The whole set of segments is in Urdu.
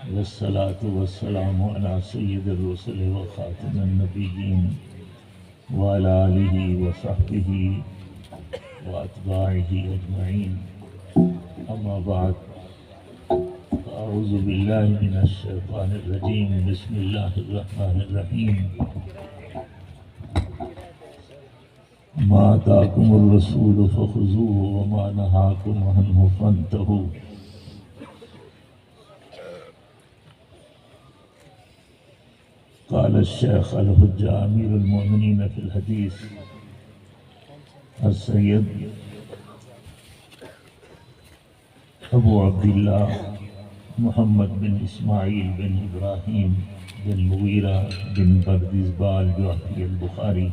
والصلاة والسلام على سيد الرسل وخاتم النبيين وعلى آله وصحبه وأتباعه أجمعين. أما بعد، أعوذ بالله من الشيطان الرجيم. بسم الله الرحمن الرحيم. ما آتاكم الرسول فخذوه وما نهاكم عنه فانتهوا. قال الشيخ الحجة أمير المؤمنين في الحديث السيد أبو عبد الله محمد بن إسماعيل بن إبراهيم بن مغيرة بن بردزبال جوهري البخاري.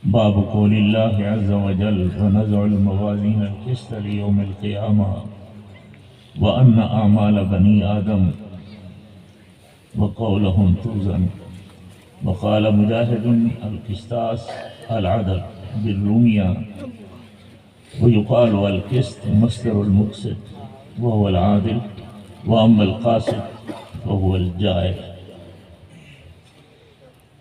باب قول الله عز وجل: ونزع الموازين القسط ليوم القيامة وأن أعمال بني آدم وقولهم توزن. وقال مجاهد: القسطاس العدل بالرومية، ويقال القسط مصدر المقسط وهو العادل، وأما القاسط فهو الجائر.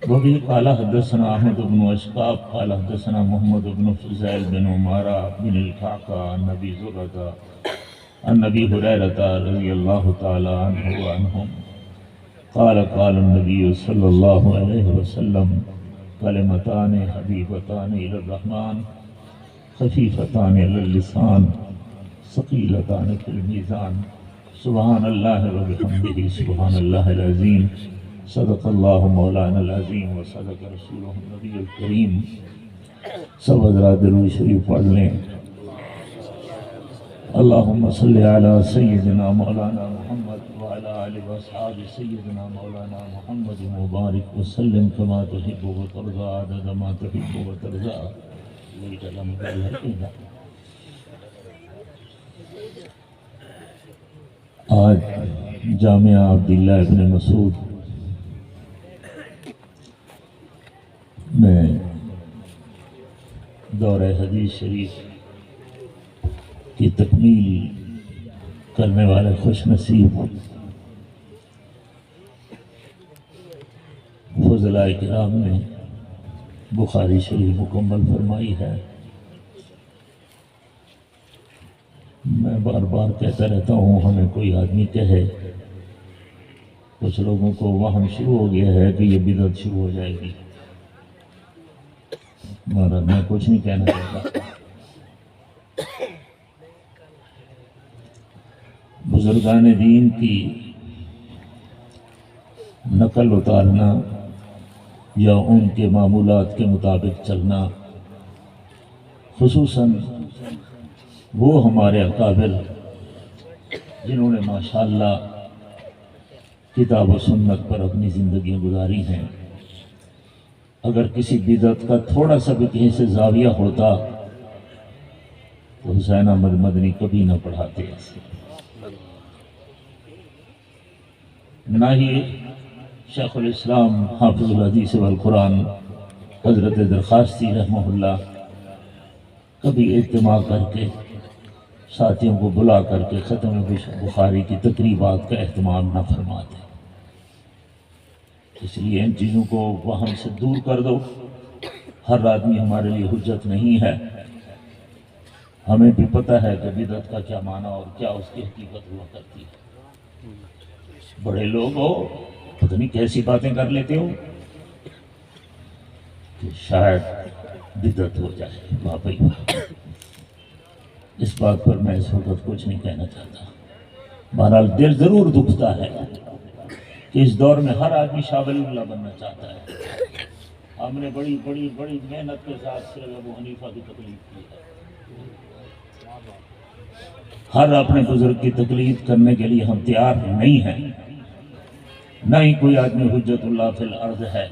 وبه قال حدثنا أحمد بن أشقاب قال حدثنا محمد بن فضيل بن عمارة بن القعقاع عن أبي زرعة عن أبي هريرة رضي الله تعالى عنه وعنهم قال قال النبي صلى الله عليه وسلم: كلمتان حبيبتان إلى الرحمن خفيفتان على اللسان ثقيلتان في الميزان سبحان الله وبحمده سبحان الله العظيم. صدق اللہ مولانا العظیم و صدق رسولہ النبی الکریم. سب حضرات درود شریف پڑھ لیں. اللہم صلی علی سیدنا مولانا محمد وعلی آل و اصحاب سیدنا مولانا محمد مبارک وسلم کما تحب و ترضى عدد ما تحب و ترضى. آج جامعہ عبداللہ ابن مسعود میں دورہ حدیث شریف کی تکمیل کرنے والے خوش نصیب فضلاء کرام نے بخاری شریف مکمل فرمائی ہے. میں بار بار کہتا رہتا ہوں، ہمیں کوئی آدمی کہے، کچھ لوگوں کو وہم شروع ہو گیا ہے کہ یہ بدعت شروع ہو جائے گی، مگر میں کچھ نہیں کہنا چاہتا. بزرگان دین کی نقل اتارنا یا ان کے معمولات کے مطابق چلنا، خصوصاً وہ ہمارے اکابر جنہوں نے ماشاءاللہ کتاب و سنت پر اپنی زندگیاں گزاری ہیں، اگر کسی بدعت کا تھوڑا سا بھی کہیں سے زاویہ ہوتا تو حسین احمد مدنی کبھی نہ پڑھاتے ایسے. نہ ہی شیخ الاسلام حافظ الحدیث والقرآن حضرت درخواستی رحمہ اللہ کبھی اجتماع کر کے ساتھیوں کو بلا کر کے ختم بخاری کی تقریبات کا اہتمام نہ فرماتے. اس لیے ان چیزوں کو وہم سے دور کر دو. ہر آدمی ہمارے لیے حجت نہیں ہے. ہمیں بھی پتہ ہے کہ بدعت کا کیا معنی اور کیا اس کی حقیقت ہوا کرتی ہے. بڑے لوگ ہو، پتہ نہیں کیسی باتیں کر لیتے ہو کہ شاید بدعت ہو جائے. واقعی اس بات پر میں اس وقت کچھ نہیں کہنا چاہتا. بہرحال دل ضرور دکھتا ہے کہ اس دور میں ہر آدمی شاہ ولی اللہ بننا چاہتا ہے. ہم نے بڑی بڑی بڑی محنت کے ساتھ صرف ابو حنیفہ کی تقلید کی ہے. ہر اپنے بزرگ کی تقلید کرنے کے لیے ہم تیار نہیں ہیں. نہ ہی کوئی آدمی حجت اللہ فی الارض ہے.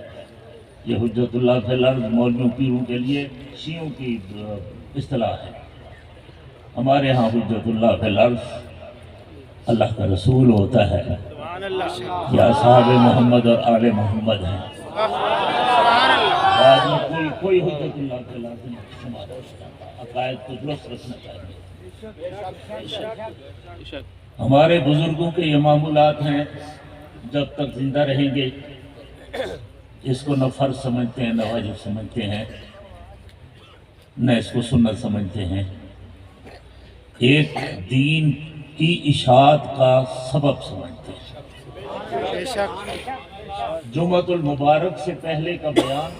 یہ حجت اللہ فی الارض مولویوں پیروں کے لیے شیعوں کی اصطلاح ہے. ہمارے ہاں حجت اللہ فی الارض اللہ کا رسول ہوتا ہے یا اصحاب محمد اور آل محمد ہیں. کوئی حجت اللہ فی الارض نہیں. عقائد کو درست رکھنا چاہیے. ہمارے بزرگوں کے یہ معمولات ہیں، جب تک زندہ رہیں گے اس کو نہ فرض سمجھتے ہیں، نہ واجب سمجھتے ہیں، نہ اس کو سنت سمجھتے ہیں، ایک دین کی اشاعت کا سبب سمجھتے ہیں۔ جمعۃ المبارک سے پہلے کا بیان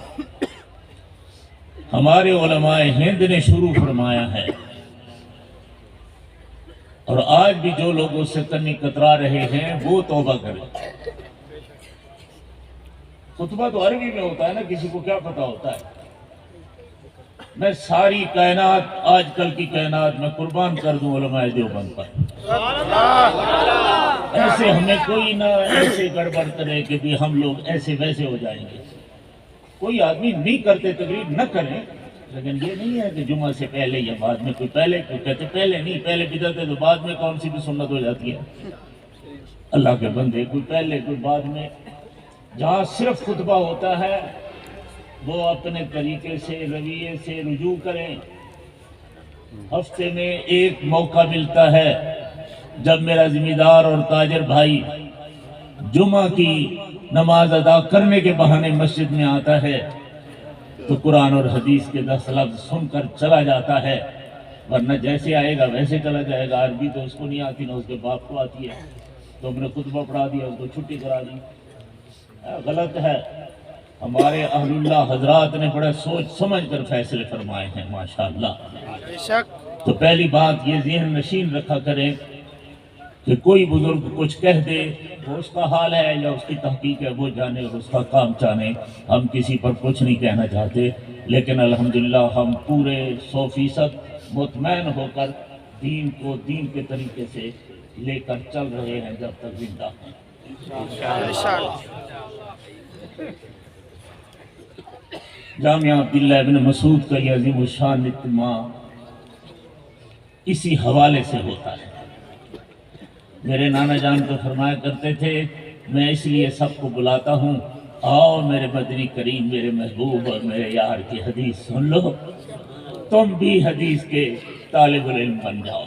ہمارے علماء ہند نے شروع فرمایا ہے، اور آج بھی جو لوگ اس سے کنی کترا رہے ہیں وہ توبہ کریں۔ خطبہ تو عربی میں ہوتا ہے نا، کسی کو کیا پتا ہوتا ہے؟ میں ساری کائنات، آج کل کی کائنات میں قربان کر دوں علماء دیوبند پر۔ ایسے ہمیں کوئی نہ ایسے گڑبڑ کرے کہ بھی ہم لوگ ایسے ویسے ہو جائیں گے۔ کوئی آدمی نہیں کرتے تقریر نہ کریں، لیکن یہ نہیں ہے کہ جمعہ سے پہلے یا بعد میں، کوئی پہلے کوئی کہتے پہلے نہیں، پہلے بدعت ہے تو بعد میں کون سی بھی سنت ہو جاتی ہے؟ اللہ کے بندے، کوئی پہلے کوئی بعد میں۔ جہاں صرف خطبہ ہوتا ہے وہ اپنے طریقے سے، رویے سے رجوع کریں۔ ہفتے میں ایک موقع ملتا ہے جب میرا ذمہ دار اور تاجر بھائی جمعہ کی نماز ادا کرنے کے بہانے مسجد میں آتا ہے تو قرآن اور حدیث کے 10 لفظ سن کر چلا جاتا ہے، ورنہ جیسے آئے گا ویسے چلا جائے گا۔ عربی تو اس کو نہیں آتی، نہ اس کے باپ کو آتی ہے، تو ہم نے خطبہ پڑھا دیا، اس کو چھٹی کرا دی۔ غلط ہے۔ ہمارے اہل اللہ حضرات نے بڑا سوچ سمجھ کر فیصلے فرمائے ہیں، ماشاءاللہ۔ تو پہلی بات یہ ذہن نشین رکھا کریں کہ کوئی بزرگ کچھ کہہ دے، وہ اس کا حال ہے یا اس کی تحقیق ہے، وہ جانے اور اس کا کام جانے۔ ہم کسی پر کچھ نہیں کہنا چاہتے، لیکن الحمدللہ ہم پورے 100% مطمئن ہو کر دین کو دین کے طریقے سے لے کر چل رہے ہیں جب تک زندہ ہیں۔ جامعہ عبداللہ ابن مسعود کا یہ عظیم الشان اجتماع اسی حوالے سے ہوتا ہے۔ میرے نانا جان تو فرمایا کرتے تھے، میں اس لیے سب کو بلاتا ہوں، آؤ میرے مدنی کریم، میرے محبوب اور میرے یار کی حدیث سن لو، تم بھی حدیث کے طالب العلم بن جاؤ۔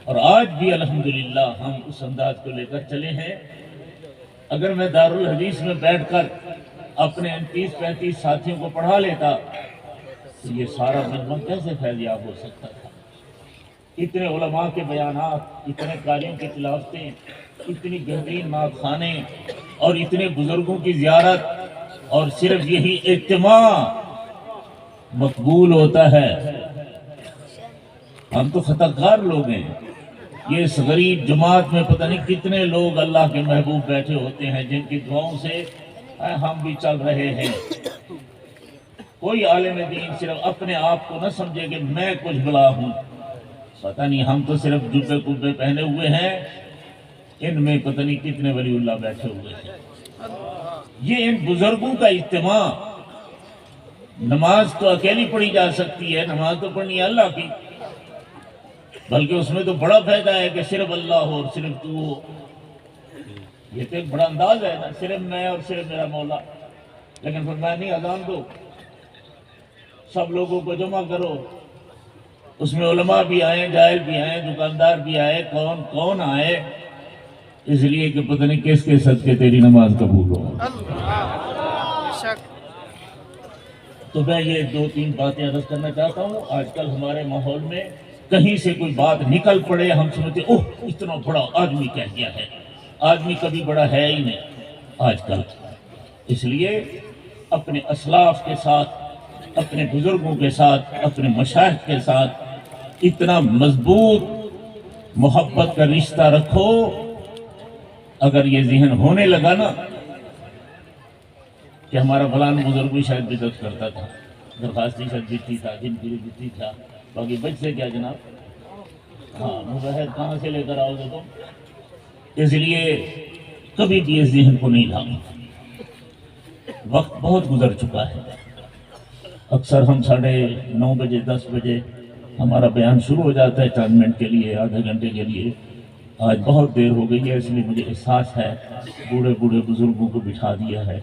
اور آج بھی الحمدللہ ہم اس انداز کو لے کر چلے ہیں۔ اگر میں دارالحدیث میں بیٹھ کر اپنے 30-35 ساتھیوں کو پڑھا لیتا تو یہ سارا مجمع کیسے فیضیاب ہو سکتا تھا؟ اتنے علماء کے بیانات، اتنے قاریوں کی تلاوتیں، اتنی بہترین نعت خانے اور اتنے بزرگوں کی زیارت، اور صرف یہی اجتماع مقبول ہوتا ہے۔ ہم تو خطا کار لوگ ہیں۔ یہ اس غریب جماعت میں پتہ نہیں کتنے لوگ اللہ کے محبوب بیٹھے ہوتے ہیں جن کی دعاؤں سے ہم بھی چل رہے ہیں۔ کوئی عالم دین صرف اپنے آپ کو نہ سمجھے کہ میں کچھ بلا ہوں، پتہ نہیں ہم تو صرف جبے کبے پہنے ہوئے ہیں، ان میں پتہ نہیں کتنے ولی اللہ بیٹھے ہوئے ہیں۔ یہ ان بزرگوں کا اجتماع۔ نماز تو اکیلی پڑھی جا سکتی ہے، نماز تو پڑھنی ہے اللہ کی، بلکہ اس میں تو بڑا فائدہ ہے کہ صرف اللہ ہو اور صرف تو ہو۔ یہ تو ایک بڑا انداز ہے نا، صرف میں اور صرف میرا مولا۔ لیکن فرمایا نہیں، اذان دو، سب لوگوں کو جمع کرو، اس میں علماء بھی آئیں، جاہل بھی آئیں، دکاندار بھی آئے، کون کون آئے، اس لیے کہ پتہ نہیں کس کے صدقے تیری نماز قبول ہو۔ تو میں یہ 2-3 باتیں عرض کرنا چاہتا ہوں۔ آج کل ہمارے ماحول میں کہیں سے کوئی بات نکل پڑے، ہم سمجھتے اوہ اتنا بڑا آدمی کہہ دیا ہے۔ آدمی کبھی بڑا ہے ہی نہیں آج کل۔ اس لیے اپنے اسلاف کے ساتھ، اپنے بزرگوں کے ساتھ، اپنے مشائخ کے ساتھ اتنا مضبوط محبت کا رشتہ رکھو۔ اگر یہ ذہن ہونے لگا نا کہ ہمارا فلان بزرگ بھی شاید بدعت کرتا تھا، درخواستی شاید بتی تھا، جن کی بتی تھا، باقی بچ سے کیا جناب؟ ہاں مظاہر کہاں سے لے کر آؤ گے تم؟ اس لیے کبھی بھی اس ذہن کو نہیں لاؤ۔ وقت بہت گزر چکا ہے۔ اکثر ہم 9:30 بجے 10 بجے ہمارا بیان شروع ہو جاتا ہے چند منٹ کے لیے، آدھے گھنٹے کے لیے۔ آج بہت دیر ہو گئی ہے، اس لیے مجھے احساس ہے بوڑھے بوڑھے بزرگوں کو بٹھا دیا ہے،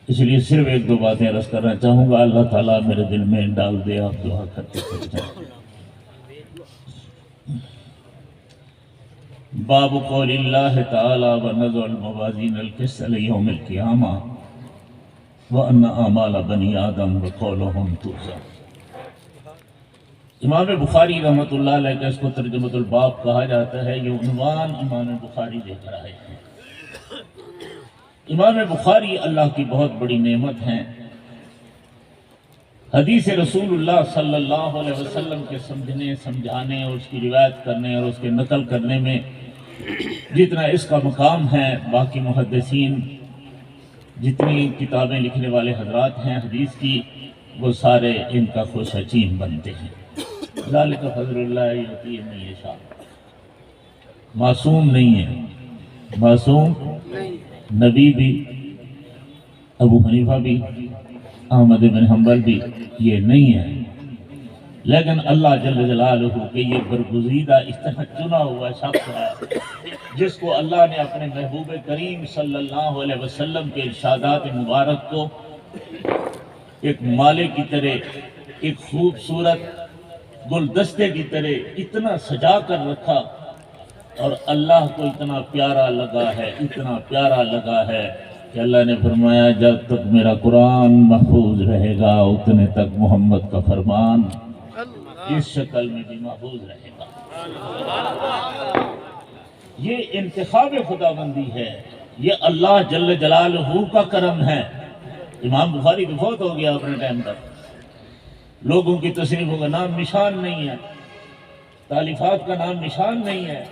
اس لیے صرف 1-2 باتیں عرض کرنا چاہوں گا۔ اللہ تعالیٰ میرے دل میں ڈال دے، آپ دعا کرتے چلے جائیں۔ باب قول اللہ تعالی ونضع الموازین القسط لیوم القیامہ وان اعمال بنی آدم وقولهم توزن۔ امام بخاری رحمۃ اللہ علیہ کا اس کو ترجمۃ الباب کہا جاتا ہے، یہ عنوان امام بخاری لے کر آئے ہیں۔ امام بخاری اللہ کی بہت بڑی نعمت ہیں۔ حدیث رسول اللہ صلی اللہ علیہ وسلم کے سمجھنے، سمجھانے اور اس کی روایت کرنے اور اس کے نقل کرنے میں جتنا اس کا مقام ہے، باقی محدثین جتنی کتابیں لکھنے والے حضرات ہیں حدیث کی، وہ سارے ان کا خوش چین بنتے ہیں۔ ذالک فضل اللہ یؤتیہ من یشاء۔ معصوم نہیں ہے، معصوم نبی بھی، ابو حنیفہ بھی، احمد بن حنبل بھی یہ نہیں ہے، لیکن اللہ جل جلالہ کے یہ برگزیدہ اتنا چنا ہوا شخص ہے جس کو اللہ نے اپنے محبوب کریم صلی اللہ علیہ وسلم کے ارشادات مبارک کو ایک مالے کی طرح، ایک خوبصورت گلدستے کی طرح اتنا سجا کر رکھا، اور اللہ کو اتنا پیارا لگا ہے، اتنا پیارا لگا ہے کہ اللہ نے فرمایا جب تک میرا قرآن محفوظ رہے گا اتنے تک محمد کا فرمان اس شکل میں بھی محفوظ رہے گا۔ یہ انتخاب خداوندی ہے، یہ اللہ جل جلالہ کا کرم ہے۔ امام بخاری تو فوت ہو گیا اپنے ٹائم تک، لوگوں کی تصنیفوں کا نام نشان نہیں ہے، تالیفات کا نام نشان نہیں ہے۔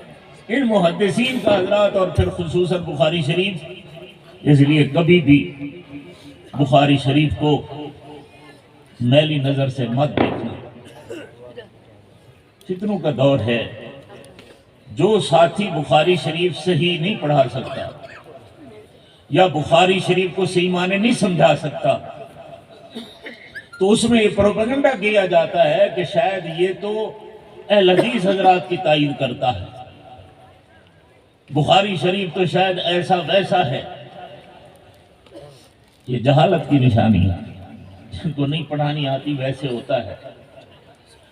ان محدثین کا حضرات اور پھر خصوصاً بخاری شریف، اس لیے کبھی بھی بخاری شریف کو میلی نظر سے مت دیکھنا۔ فتنوں کا دور ہے، جو ساتھی بخاری شریف صحیح نہیں پڑھا سکتا یا بخاری شریف کو صحیح معنی نہیں سمجھا سکتا، تو اس میں یہ پروپیگنڈا کیا جاتا ہے کہ شاید یہ تو اہل حدیث حضرات کی تائید کرتا ہے، بخاری شریف تو شاید ایسا ویسا ہے۔ یہ جہالت کی نشانی ہے، جن کو نہیں پڑھانی آتی ویسے ہوتا ہے۔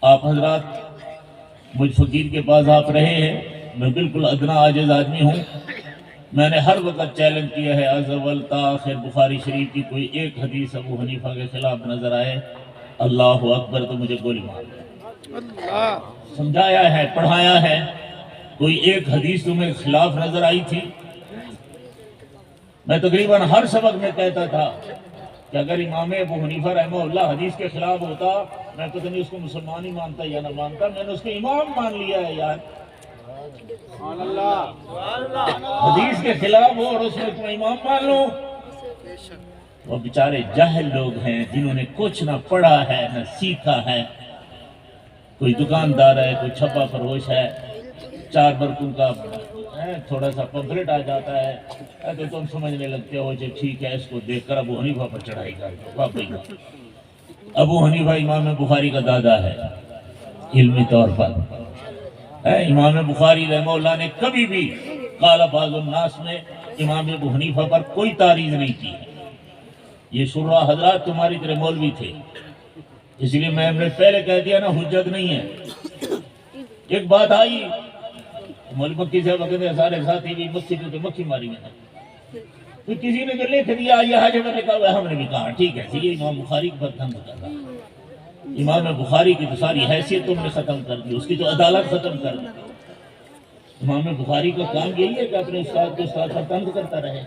آپ حضرات مجھ فقیر کے پاس آپ رہے ہیں، میں بالکل ادنا عاجز آدمی ہوں، میں نے ہر وقت چیلنج کیا ہے از اول تا آخر بخاری شریف کی کوئی ایک حدیث ابو حنیفہ کے خلاف نظر آئے، اللہ اکبر تو مجھے گولی مار دے۔ سمجھایا ہے، پڑھایا ہے، کوئی ایک حدیث تمہیں خلاف نظر آئی تھی؟ میں تقریباً ہر سبق میں کہتا تھا کہ اگر امام ابو حنیفہ رحمہ اللہ حدیث کے خلاف ہوتا، میں پتہ نہیں اس کو مسلمان ہی مانتا یا نہ مانتا، میں نے اس کو امام مان لیا ہے یار۔ حدیث کے خلاف ہو اور اس میں تم امام مان لو۔ وہ بیچارے جاہل لوگ ہیں جنہوں نے کچھ نہ پڑھا ہے نہ سیکھا ہے، کوئی دکاندار ہے، کوئی چھپا فروش ہے، چار برقوں کا تھوڑا سا پمفلٹ آ جاتا ہے تو تم سمجھنے لگتے ہو کہ ٹھیک ہے اس کو دیکھ کر ابو حنیفہ پر چڑھائی کر دو۔ واقعی ابو حنیفہ امام بخاری کا دادا ہے علمی طور پر۔ امام بخاری رحمہ اللہ نے کبھی بھی قال بعض الناس میں امام ابو حنیفہ پر کوئی تعریض نہیں کی۔ یہ شرح حضرات تمہاری طرح مولوی تھے، اس لیے میں نے پہلے کہہ دیا نا حجت نہیں ہے۔ ایک بات آئی مولوی مکی سے وقت سارے ساتھی بھی مکھی تو مکھی ماری میں تو کسی نے جو لکھ دیا یہ حاجہ میں لکھا ہوا ہے، ہم نے بھی کہا ٹھیک ہے، یہ امام بخاری پر تنگ کر رہا۔ امام بخاری کی تو ساری حیثیت تم نے ختم کر دی، اس کی تو عدالت ختم کر دی۔ امام بخاری کا کام یہی ہے کہ اپنے استاد کو استاد پر تنگ کرتا رہے،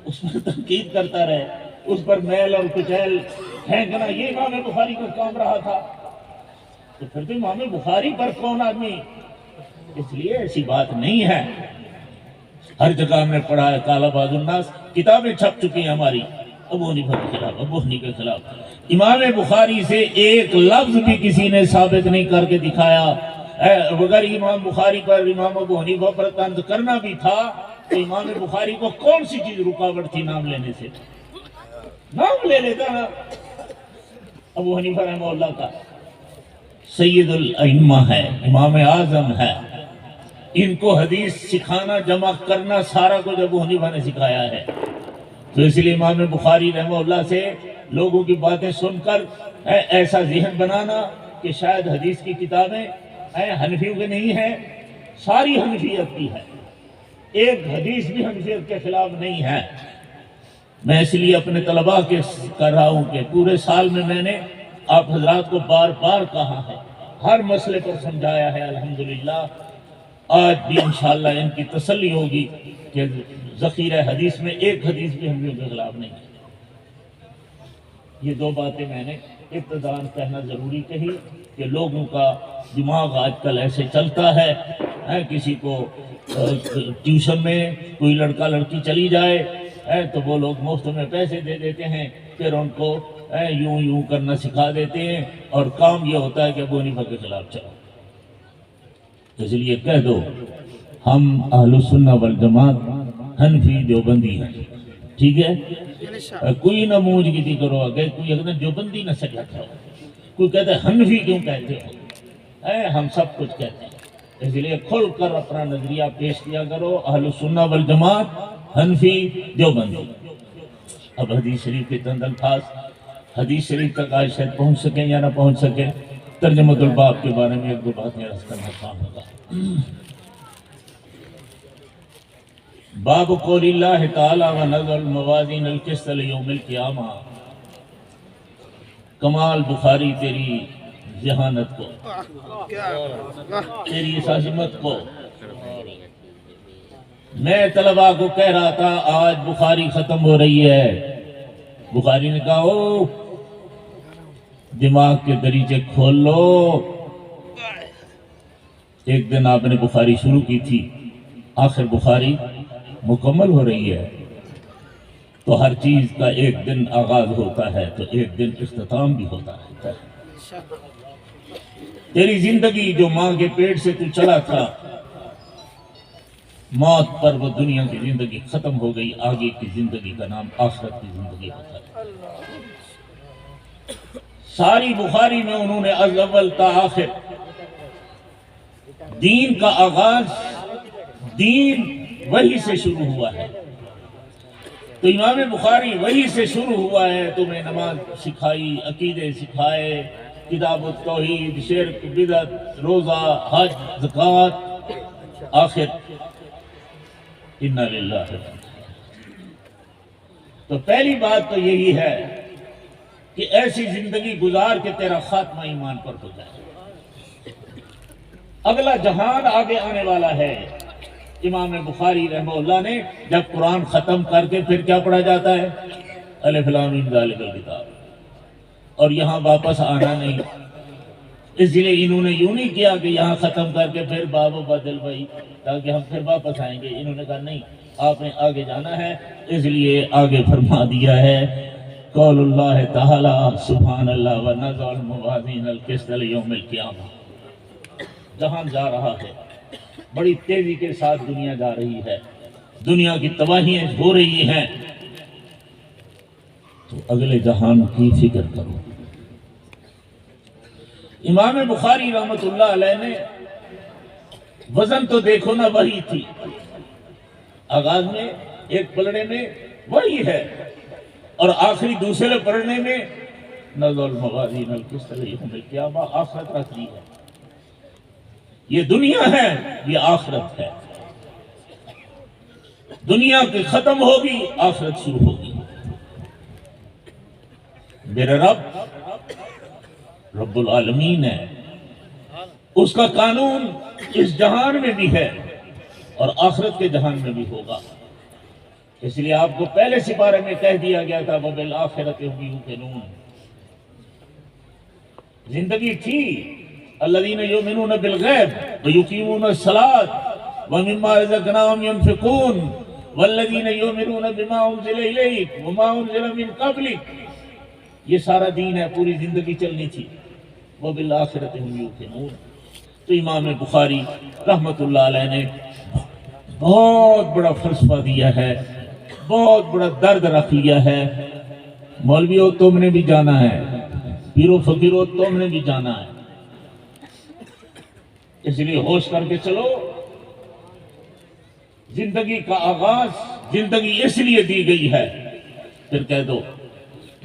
اس پر تنقید کرتا رہے، اس پر میل اور کچیل پھینکنا، یہ امام بخاری کا کام رہا تھا۔ تو پھر تو امام بخاری پر کون آدمی، اس لیے ایسی بات نہیں ہے۔ ہر جگہ ہم نے پڑھا ہے قال بعض الناس، کتابیں چھپ چکی ہیں ہماری ابو حنیفہ کے خلاف، ابو حنیفہ کے خلاف۔ امام بخاری سے ایک لفظ بھی کسی نے ثابت نہیں کر کے دکھایا۔ اگر امام بخاری پر، امام ابو حنیفہ پر طنز کرنا بھی تھا تو امام بخاری کو کون سی چیز رکاوٹ تھی نام لینے سے؟ نام لے لیتا نا ابو حنیفہ رحمہ اللہ کا، سید الائمہ ہے، امام اعظم ہے، ان کو حدیث سکھانا، جمع کرنا سارا کچھ ابو حنیفہ نے سکھایا ہے۔ تو اس لیے امام بخاری رحمہ اللہ سے لوگوں کی باتیں سن کر ایسا ذہن بنانا کہ شاید حدیث کی کتابیں حنفیوں کے نہیں ہیں، ساری حنفیت کی ہے، ایک حدیث بھی حنفیت کے خلاف نہیں ہے۔ میں اس لیے اپنے طلباء کے کر رہا ہوں کہ پورے سال میں نے آپ حضرات کو بار بار کہا ہے، ہر مسئلے پر سمجھایا ہے، الحمدللہ آج بھی انشاءاللہ ان کی تسلی ہوگی کہ ذخیرہ حدیث میں ایک حدیث بھی حنفیوں کے خلاف نہیں ہے۔ یہ دو باتیں میں نے ابتداءً کہنا ضروری کہی کہ لوگوں کا دماغ آج کل ایسے چلتا ہے، کسی کو ٹیوشن میں کوئی لڑکا لڑکی چلی جائے تو وہ لوگ مفت میں پیسے دے دیتے ہیں، پھر ان کو یوں کرنا سکھا دیتے ہیں، اور کام یہ ہوتا ہے کہ ابو حنیفہ کے خلاف چلو۔ اس لیے کہہ دو ہم اہل السنہ والجماعت حنفی دیوبندی ہیں، ٹھیک ہے؟ کوئی نہ موج گیتی کرو، اگر کوئی اگر دیوبندی نہ سکھاتا ہو، کوئی کہتا ہے حنفی کیوں کہتے ہو، ہم سب کچھ کہتے ہیں۔ اس لیے کھل کر اپنا نظریہ پیش کیا کرو، اہل السنہ والجماعت حنفی دیوبندی۔ اب حدیث شریف کے چند الفاظ، حدیث شریف تک آج شاید پہنچ سکیں یا نہ پہنچ سکیں، ترجمۃ الباب کے بارے میں ایک دو باتیں عرض کرنا چاہوں گا۔ باب قول اللہ تعالی ونضع الموازین القسط لیوم القیامہ۔ کمال بخاری تیری ذہانت کو، تیری اس عظمت کو۔ میں طلباء کو کہہ رہا تھا آج بخاری ختم ہو رہی ہے، بخاری نے کہا او دماغ کے دریچے کھول لو۔ ایک دن آپ نے بخاری شروع کی تھی، آخر بخاری مکمل ہو رہی ہے، تو ہر چیز کا ایک دن آغاز ہوتا ہے تو ایک دن اختتام بھی ہوتا ہے۔ تیری زندگی جو ماں کے پیٹ سے تو چلا تھا، موت پر وہ دنیا کی زندگی ختم ہو گئی، آگے کی زندگی کا نام آخرت کی زندگی ہوتا ہے۔ ساری بخاری میں انہوں نے از اول تا آخر دین کا آغاز، دین وحی سے شروع ہوا ہے، تو امام بخاری وحی سے شروع ہوا ہے، تمہیں نماز سکھائی، عقیدے سکھائے، کتاب التوحید، شرک، بدعت، روزہ، حج، زکوٰۃ، آخر انا للہ۔ تو پہلی بات تو یہی ہے کہ ایسی زندگی گزار کے تیرا خاتمہ ایمان پر ہو جائے۔ اگلا جہان آگے آنے والا ہے۔ امام بخاری رحمہ اللہ نے جب قرآن ختم کر کے پھر کیا پڑھا جاتا ہے؟ الف لام میم ذالک الکتاب، اور یہاں واپس آنا نہیں۔ اس لیے انہوں نے یوں نہیں کیا کہ یہاں ختم کر کے پھر باب و بدل بھائی تاکہ ہم پھر واپس آئیں گے، انہوں نے کہا نہیں، آپ نے آگے جانا ہے، اس لیے آگے فرما دیا ہے قول اللہ تعالی سبحان اللہ ونضع الموازین القسط لیوم القیامہ۔ جہان جا رہا ہے، بڑی تیزی کے ساتھ دنیا جا رہی ہے، دنیا کی تباہیاں ہو رہی ہیں، تو اگلے جہان کی فکر کرو۔ امام بخاری رحمت اللہ علیہ نے وزن تو دیکھو نا وحی تھی، آغاز میں ایک پلڑے میں وحی ہے، اور آخری دوسرے پلڑے میں نضع الموازین القسط لیوم القیامہ، آخرت رکھ دی ہے۔ یہ دنیا ہے، یہ آخرت ہے۔ دنیا کی ختم ہوگی، آخرت شروع ہوگی۔ میرے رب العالمین ہے، اس کا قانون اس جہان میں بھی ہے اور آخرت کے جہان میں بھی ہوگا۔ اس لیے آپ کو پہلے سپارے میں کہہ دیا گیا تھا وَبِالْآخِرَةِ هُمْ يُوقِنُونَ۔ زندگی تھی الذین یؤمنون بالغیب ویقیمون الصلاۃ ومما رزقناہم ینفقون والذین یؤمنون بما انزل الیک وما انزل من قبلک۔ یہ سارا دین ہے، پوری زندگی چلنی تھی۔ وبالآخرۃ ہم یوقنون۔ تو امام بخاری رحمت اللہ علیہ نے بہت بڑا فلسفہ دیا ہے، بہت بڑا درد رکھ لیا ہے۔ مولویوں تم نے بھی جانا ہے، پیرو فقیروں تم نے بھی جانا ہے، اس لیے ہوش کر کے چلو۔ زندگی کا آغاز، زندگی اس لیے دی گئی ہے، پھر کہہ دو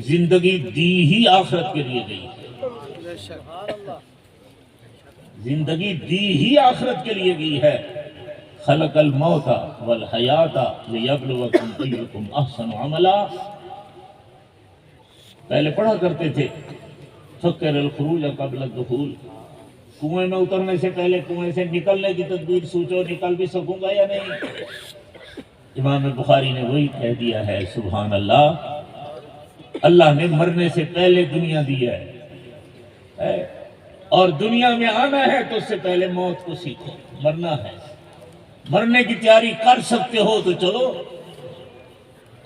زندگی دی ہی آخرت کے لیے گئی ہے۔ زندگی دی ہی آخرت کے لیے گئی ہے. خلق الموت والحیات لیبلوکم ایکم احسن عملا. پہلے پڑھا کرتے تھے فکر الخروج قبل الدخول. کنویں میں اترنے سے پہلے کنویں سے نکلنے کی تدبیر سوچو، نکل بھی سکوں گا یا نہیں. امام بخاری نے وہی کہہ دیا ہے. سبحان اللہ. اللہ نے مرنے سے پہلے دنیا دی ہے اور دنیا میں آنا ہے تو اس سے پہلے موت کو سیکھو. مرنا ہے، مرنے کی تیاری کر سکتے ہو تو چلو.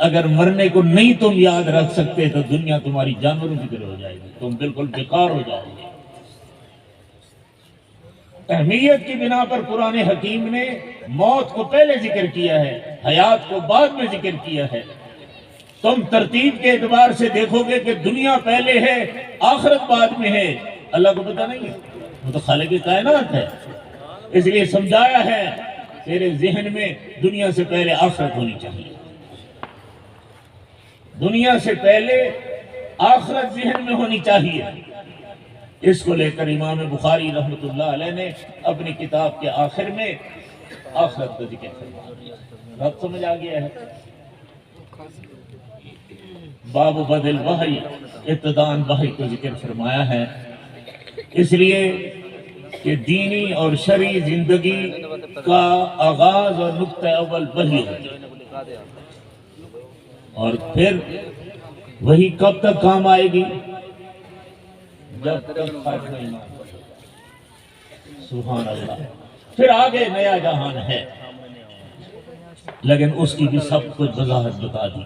اگر مرنے کو نہیں تم یاد رکھ سکتے تو دنیا تمہاری جانوروں کی طرح ہو جائے گی، تم بالکل بیکار ہو جاؤ گے. اہمیت کی بنا پر قرآن حکیم نے موت کو پہلے ذکر کیا ہے، حیات کو بعد میں ذکر کیا ہے. تم ترتیب کے اعتبار سے دیکھو گے کہ دنیا پہلے ہے، آخرت بعد میں ہے. اللہ کو پتہ نہیں ہے، وہ تو خالق کائنات ہے. اس لیے سمجھایا ہے تیرے ذہن میں دنیا سے پہلے آخرت ہونی چاہیے، دنیا سے پہلے آخرت ذہن میں ہونی چاہیے. اس کو لے کر امام بخاری رحمۃ اللہ علیہ نے اپنی کتاب کے آخر میں آخرت کا ذکر فرما دیا. رب سمجھ آ گیا ہے. باب بدل وحی، ابتداءً وحی کو ذکر فرمایا ہے اس لیے کہ دینی اور شرعی زندگی کا آغاز اور نقطہ اول وحی ہے. اور پھر وہی کب تک کام آئے گی؟ جب تک خاتمہ ایمان. سبحان اللہ. پھر آگے نیا جہان ہے لیکن اس کی بھی سب کچھ وضاحت بتا دی.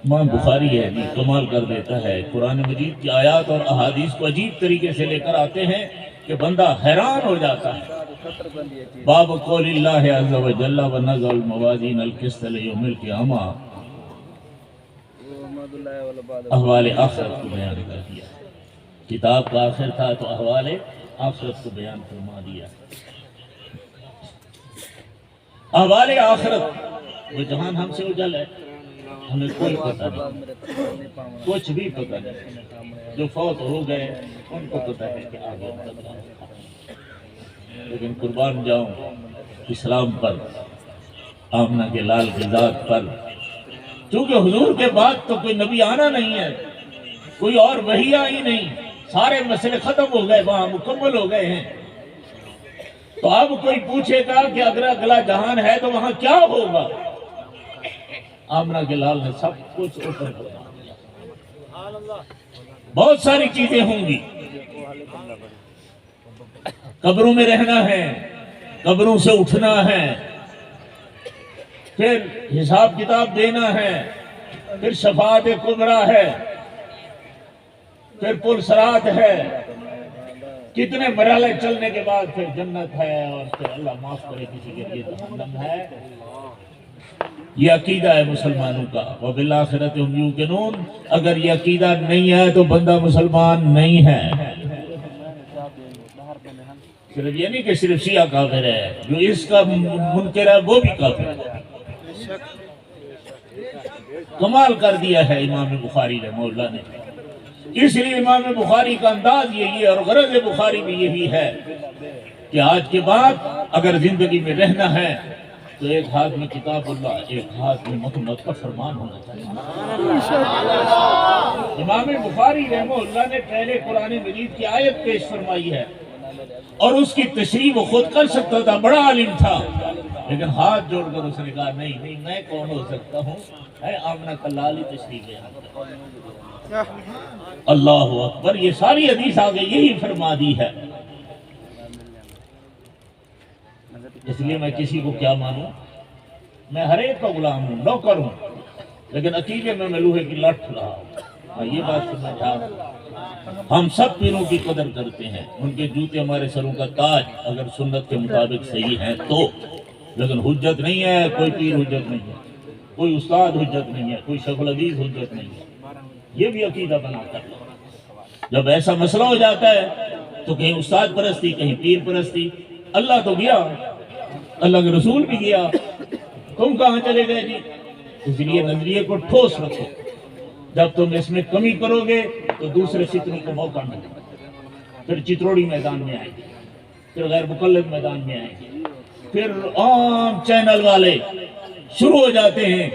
امام بخاری ہے جی کمال کر دیتا ہے. قرآن مجید کی آیات اور احادیث کو عجیب طریقے سے لے کر آتے ہیں کہ بندہ حیران ہو جاتا ہے. باب قول اللہ عز و جل ونضع الموازین القسط لیوم القیامہ، احوال آخرت کو بیان کر دیا. کتاب کا آخر تھا تو احوال آخرت کو بیان فرما دیا. احوال آخرت وہ جہان ہم سے اجل ہے، ہمیں کوئی پتہ نہیں، کچھ بھی پتہ نہیں. جو فوت ہو گئے ان کو پتہ ہے کہ آگے بدلا ہے. لیکن قربان جاؤں اسلام پر، آمنہ کے لال کی ذات پر. چونکہ حضور کے بعد تو کوئی نبی آنا نہیں ہے، کوئی اور وحی آئی نہیں، سارے مسئلے ختم ہو گئے، وہاں مکمل ہو گئے ہیں. تو اب کوئی پوچھے گا کہ اگر اگلا جہان ہے تو وہاں کیا ہوگا؟ آمنہ کے لال نے سب کچھ اوپر کروا دیا. بہت ساری چیزیں ہوں گی. قبروں میں رہنا ہے، قبروں سے اٹھنا ہے، پھر حساب کتاب دینا ہے، پھر شفاعت کبریٰ ہے، پھر پل صراط ہے. کتنے مرحلے چلنے کے بعد پھر جنت ہے، اور پھر اللہ معاف کرے کسی کے لیے جہنم ہے. یہ عقیدہ ہے مسلمانوں کا. وَبِالْآخِرَةِ هُمْ يُوقِنُونَ. اگر یہ عقیدہ نہیں ہے تو بندہ مسلمان نہیں ہے. صرف یہ نہیں کہ صرف شیعہ کافر ہے، جو اس کا منکر ہے وہ بھی کافر ہے. کمال کر دیا ہے امام بخاری رحمہ اللہ نے. اس لیے امام بخاری کا انداز یہی ہے اور غرض بخاری بھی یہی ہے کہ آج کے بعد اگر زندگی میں رہنا ہے تو ایک ہاتھ میں کتاب اللہ، ایک ہاتھ میں محمد کا فرمان ہونا چاہیے. امام بخاری رحمہ اللہ نے پہلے قرآن مجید کی آیت پیش فرمائی ہے اور اس کی تشریح وہ خود کر سکتا تھا، بڑا عالم تھا، لیکن ہاتھ جوڑ کر اس نے کہا نہیں میں کون ہو سکتا ہوں، ہے آمنہ کا لال ہی تشریح بیان. اللہ اکبر. یہ ساری حدیث آگے یہی فرما دی ہے. اس لیے میں کسی کو کیا مانوں؟ میں ہر ایک کا غلام ہوں، نوکر ہوں، لیکن عقیدے میں لوہے کی لٹ رہا ہوں. یہ بات سمجھا. ہم سب پیروں کی قدر کرتے ہیں، ان کے جوتے ہمارے سروں کا تاج اگر سنت کے مطابق صحیح ہیں تو. لیکن حجت نہیں ہے، کوئی پیر حجت نہیں ہے، کوئی استاد حجت نہیں ہے، کوئی شیخ الحدیث حجت نہیں ہے. یہ بھی عقیدہ بنا کر جب ایسا مسئلہ ہو جاتا ہے تو کہیں استاد پرستی، کہیں پیر پرستی. اللہ تو گیا، اللہ کے رسول بھی گیا، تم کہاں چلے گئے جی؟ اس لیے نظریے کو ٹھوس رکھو. جب تم اس میں کمی کرو گے تو دوسرے فتنوں کو موقع ملے گا. پھر چتروڑی میدان میں آئیں گے، پھر غیر مقلد میدان میں آئیں گے، پھر عام چینل والے شروع ہو جاتے ہیں،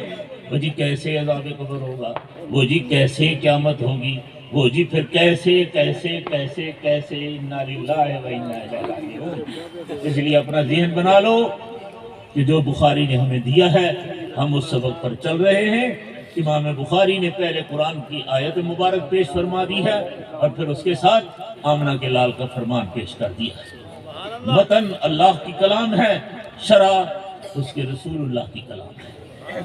وہ جی کیسے عذاب قبر ہوگا، وہ جی کیسے قیامت ہوگی، وہ جی پھر کیسے کیسے کیسے کیسے، انا للہ و انا الیہ راجعون۔ اس لیے اپنا ذہن بنا لو کہ جو بخاری نے ہمیں دیا ہے ہم اس سبق پر چل رہے ہیں۔ امام بخاری نے پہلے قرآن کی آیت مبارک پیش فرما دی ہے اور پھر اس کے ساتھ آمنہ کے لال کا فرمان پیش کر دیا ہے۔ متن اللہ کی کلام ہے، شرح اس کے رسول اللہ کی کلام ہے۔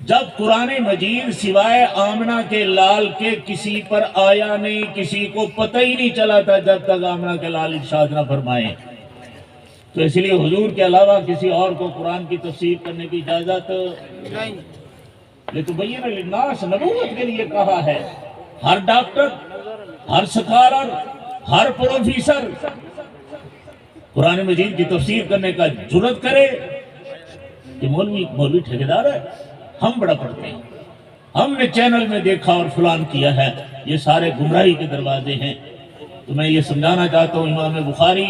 جب قرآن مجید سوائے آمنہ کے لال کے کسی پر آیا نہیں، کسی کو پتہ ہی نہیں چلا تھا جب تک آمنہ کے لال ارشاد نہ فرمائیں، تو اس لیے حضور کے علاوہ کسی اور کو قرآن کی تفسیر کرنے کی اجازت نہیں۔ لتبین للناس نبوت کے لیے کہا ہے۔ ہر ڈاکٹر، ہر سکالر، ہر پروفیسر قرآن مجید کی تفسیر کرنے کا جرات کرے کہ مولوی ٹھیکیدار ہے، ہم بڑا پڑھتے ہیں، ہم نے چینل میں دیکھا اور فلان کیا ہے، یہ سارے گمراہی کے دروازے ہیں۔ تو میں یہ سمجھانا چاہتا ہوں، امام بخاری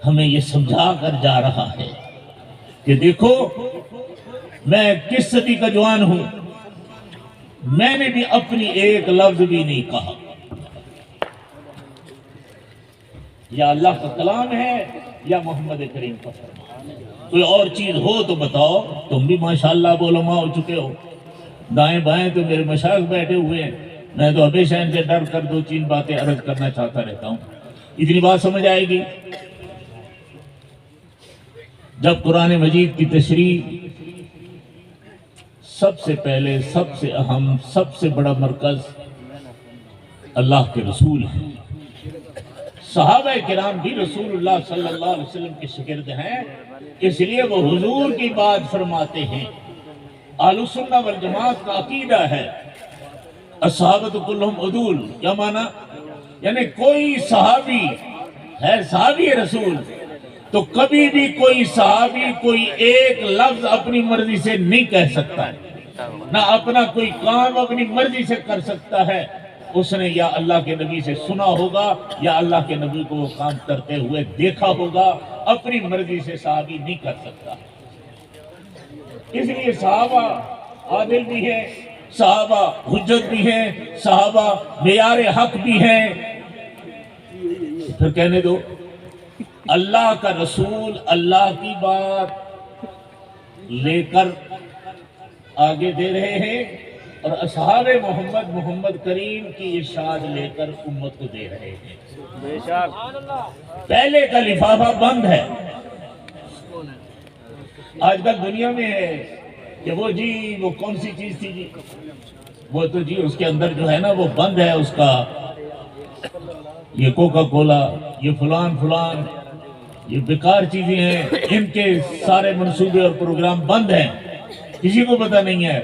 ہمیں یہ سمجھا کر جا رہا ہے کہ دیکھو میں کس صدی کا جوان ہوں، میں نے بھی اپنی ایک لفظ بھی نہیں کہا، یا اللہ کا کلام ہے یا محمد کریم کا فرمان ہے۔ کوئی اور چیز ہو تو بتاؤ، تم بھی ماشاءاللہ علماء ہو چکے ہو، دائیں بائیں تو میرے مشائخ بیٹھے ہوئے ہیں، میں تو ہمیشہ ان سے ڈر کر دو تین باتیں عرض کرنا چاہتا رہتا ہوں، اتنی بات سمجھ آئے گی۔ جب قرآن مجید کی تشریح سب سے پہلے، سب سے اہم، سب سے بڑا مرکز اللہ کے رسول ہیں، صحابہ کرام بھی رسول اللہ صلی اللہ علیہ وسلم کے شاگرد ہیں، اس لیے وہ حضور کی بات فرماتے ہیں۔ اہل السنہ والجماعت کا عقیدہ ہے الصحابۃ کلہم عدول، کیا معنی؟ یعنی کوئی صحابی ہے، صحابی رسول، تو کبھی بھی کوئی صحابی کوئی ایک لفظ اپنی مرضی سے نہیں کہہ سکتا ہے، نہ اپنا کوئی کام اپنی مرضی سے کر سکتا ہے۔ اس نے یا اللہ کے نبی سے سنا ہوگا یا اللہ کے نبی کو وہ کام کرتے ہوئے دیکھا ہوگا، اپنی مرضی سے صحابی نہیں کر سکتا۔ اس لیے صحابہ عادل بھی ہیں، صحابہ حجت بھی ہیں، صحابہ معیار حق بھی ہیں۔ پھر کہنے دو، اللہ کا رسول اللہ کی بات لے کر آگے دے رہے ہیں اور اصحاب محمد کریم کی ارشاد لے کر امت کو دے رہے ہیں۔ پہلے کا لفافہ بند ہے، آج کل دنیا میں ہے کہ وہ کون سی چیز تھی جی، وہ تو جی اس کے اندر جو ہے نا وہ بند ہے، اس کا یہ کوکا کولا، یہ فلان یہ بیکار چیزیں ہیں، ان کے سارے منصوبے اور پروگرام بند ہیں، کسی کو پتہ نہیں ہے۔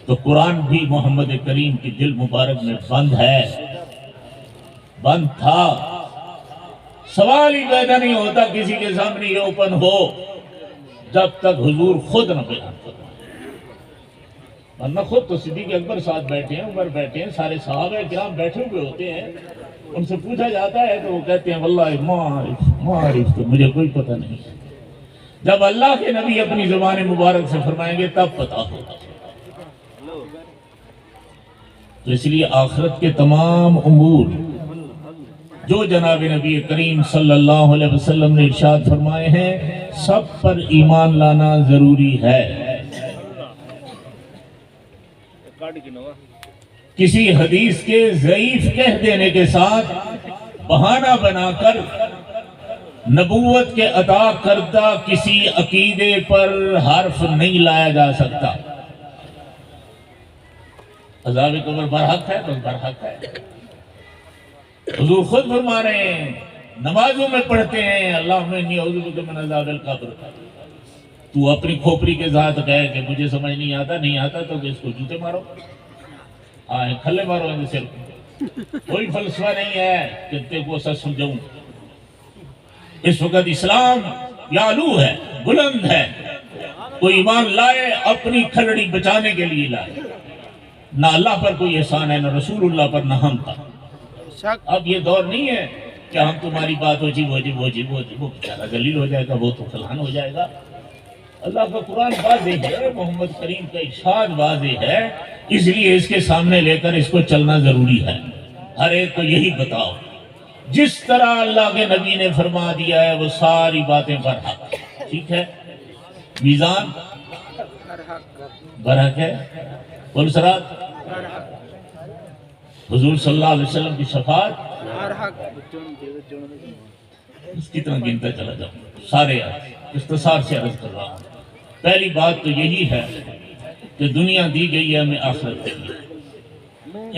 تو قرآن بھی محمد کریم کی دل مبارک میں بند ہے، بند تھا، سوال ہی پیدا نہیں ہوتا کسی کے سامنے یہ اوپن ہو جب تک حضور خود نہ بیان کرے، ورنہ خود تو صدیق اکبر ساتھ بیٹھے ہیں، عمر بیٹھے ہیں، سارے صحابہ کرام بیٹھے ہوئے ہوتے ہیں، ان سے پوچھا جاتا ہے تو وہ کہتے ہیں واللہ معارف تو مجھے کوئی پتہ نہیں ہے۔ جب اللہ کے نبی اپنی زبان مبارک سے فرمائیں گے تب پتہ ہوگا۔ تو اس لیے آخرت کے تمام امور جو جناب نبی کریم صلی اللہ علیہ وسلم نے ارشاد فرمائے ہیں، سب پر ایمان لانا ضروری ہے۔ کسی حدیث کے ضعیف کہہ دینے کے ساتھ بہانہ بنا کر نبوت کے عطا کردہ کسی عقیدے پر حرف نہیں لایا جا سکتا۔ عذاب قبر برحق ہے تو برحق ہے، حضور خود فرما رہے ہیں، نمازوں میں پڑھتے ہیں اللہم انی اعوذ بک من عذاب القبر۔ تو اپنی کھوپڑی کے ذات کہے کہ مجھے سمجھ نہیں آتا تو کہ اس کو جوتے مارو، کھلے مارو ان سے، کوئی فلسفہ نہیں ہے کہ تے کو سچ سمجھوں۔ اس وقت اسلام یعلو ہے، بلند ہے، کوئی ایمان لائے اپنی کھلڑی بچانے کے لیے لائے، نہ اللہ پر کوئی احسان ہے، نہ رسول اللہ پر، نہ ہم پر۔ اب یہ دور نہیں ہے کہ ہم تمہاری بات ہو جی وہ بیچارہ ذلیل ہو جائے گا، وہ تو فلان ہو جائے گا۔ اللہ کا قرآن واضح ہے، محمد کریم کا ارشاد واضح ہے، اس لیے اس کے سامنے لے کر اس کو چلنا ضروری ہے۔ ہر ایک کو یہی بتاؤ، جس طرح اللہ کے نبی نے فرما دیا ہے وہ ساری باتیں برحق، ٹھیک ہے؟ میزان برحق ہے، پلسرات حضور صلی اللہ علیہ وسلم کی شفاعت اس کی طرح گنتا چلا جاؤں، سارے اختصار سے عرض کر رہا ہوں۔ پہلی بات تو یہی ہے کہ دنیا دی گئی ہے ہمیں آخرت کے لیے۔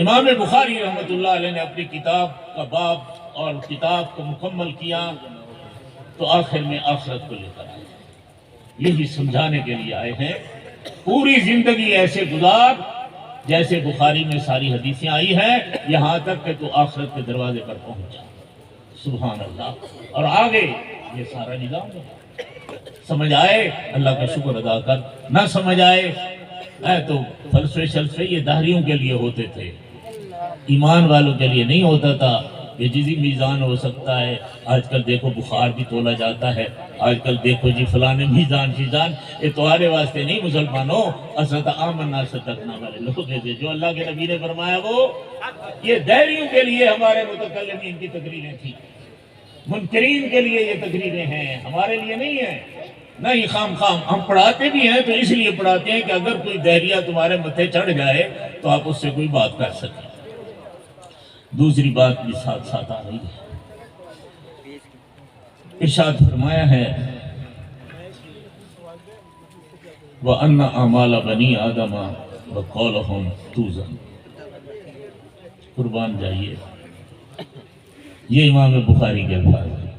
امام بخاری رحمۃ اللہ علیہ نے اپنی کتاب کا باب اور کتاب کو مکمل کیا تو آخر میں آخرت کو لے کر آئے، یہی سمجھانے کے لیے آئے ہیں۔ پوری زندگی ایسے گزار جیسے بخاری میں ساری حدیثیں آئی ہیں، یہاں تک کہ تو آخرت کے دروازے پر پہنچا۔ سبحان اللہ۔ اور آگے یہ سارا نظام ہے، سمجھ آئے اللہ کا شکر ادا کر، نہ سمجھ آئے تو فلسفے شلسفے یہ دہریوں کے لیے ہوتے تھے، ایمان والوں کے لیے نہیں ہوتا تھا۔ یہ جزی میزان ہو سکتا ہے، آج کل دیکھو بخار بھی تولا جاتا ہے، آج کل دیکھو جی فلانے میزان شیزان، یہ تمہارے واسطے نہیں مسلمانوں، اصل آمنا صدقنا والے لوگ ہیں جو اللہ کے نبی نے فرمایا وہ یہ دہریوں کے لیے ہمارے متکلمین کی تقریریں تھیں، منکرین کے لیے یہ تقریریں ہیں، ہمارے لیے نہیں ہیں۔ نہیں، خام ہم پڑھاتے بھی ہیں تو اس لیے پڑھاتے ہیں کہ اگر کوئی دہریہ تمہارے متھے چڑھ جائے تو آپ اس سے کوئی بات کر سکیں۔ دوسری بات بھی ساتھ ساتھ آ رہی ہے، ارشاد فرمایا ہے وَأَنَّ أَعْمَالَ بَنِي آدَمَ وَقَوْلَهُمْ تُوزَنُ۔ قربان جائیے، یہ امام بخاری کے الفاظ ہیں۔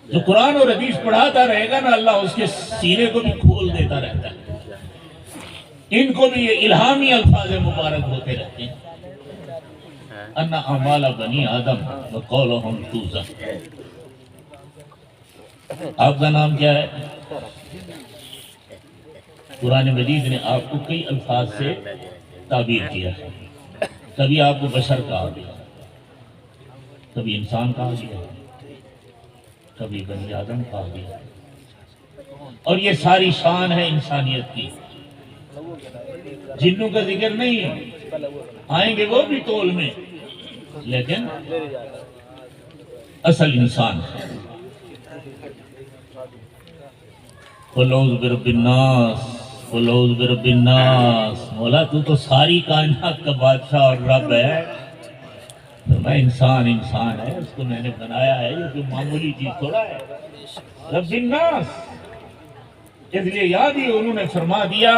جو قرآن اور حدیث پڑھاتا رہے گا نا، اللہ اس کے سینے کو بھی کھول دیتا رہتا ہے، ان کو بھی یہ الہامی الفاظ مبارک ہوتے رہتے ہیں۔ ان اعمال بنی آدم وقولہم توزن۔ آپ کا نام کیا ہے؟ قرآن مجید نے آپ کو کئی الفاظ سے تعبیر کیا ہے، کبھی آپ کو بشر کہا گیا، کبھی انسان کہا گیا، کبھی بنی آدم کہا گیا، اور یہ ساری شان ہے انسانیت کی۔ جنوں کا ذکر نہیں، آئیں گے وہ بھی تول میں، لیکن اصل انسان ہے۔ قُلْ اعوذ برب الناس، قُلْ اعوذ برب الناس۔ مولا تو ساری کائنات کا بادشاہ اور رب ہے، میں انسان ہے، اس کو میں نے بنایا ہے، یہ کوئی معمولی چیز تھوڑا ہے۔ رب الناس، اس لیے یاد ہی انہوں نے فرما دیا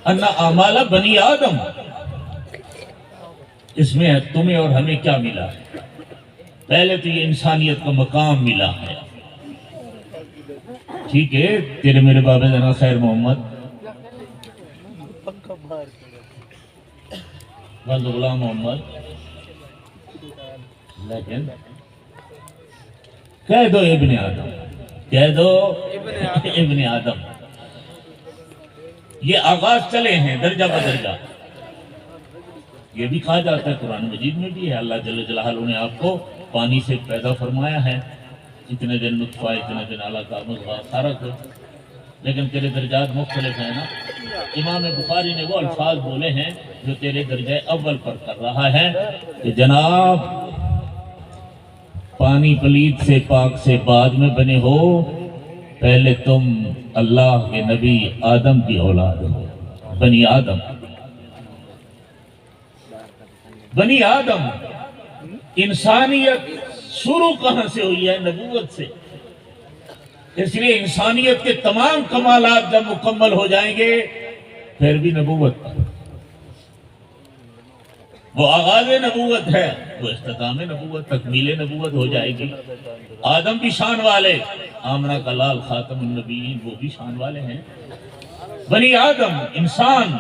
ان اعمال بنی آدم، اس میں تمہیں اور ہمیں کیا ملا ہے؟ پہلے تو یہ انسانیت کا مقام ملا ہے، ٹھیک ہے؟ تیرے میرے بابا جانا خیر محمد بند غلام محمد، لیکن کہہ دو ابن آدم، کہہ دو ابن آدم۔ یہ آغاز چلے ہیں درجہ بدرجہ، یہ بھی کہا جاتا ہے قرآن مجید میں بھی ہے، اللہ جل جلالہ نے آپ کو پانی سے پیدا فرمایا ہے، اتنے دن نطفہ، اتنے دن علقہ، مضغہ، سارا کچھ، لیکن تیرے درجات مختلف ہیں نا۔ امام بخاری نے وہ الفاظ بولے ہیں جو تیرے درجہ اول پر کر رہا ہے کہ جناب پانی پلید سے پاک سے بعد میں بنے ہو، پہلے تم اللہ کے نبی آدم کی اولاد ہو، بنی آدم۔ بنی آدم، انسانیت شروع کہاں سے ہوئی ہے؟ نبوت سے۔ اس لیے انسانیت کے تمام کمالات جب مکمل ہو جائیں گے پھر بھی نبوت، وہ آغاز نبوت ہے، وہ اختتام نبوت، تکمیل نبوت ہو جائے گی۔ آدم بھی شان والے، آمنہ کا لال خاتم النبیین، وہ بھی شان والے ہیں۔ بنی آدم، انسان،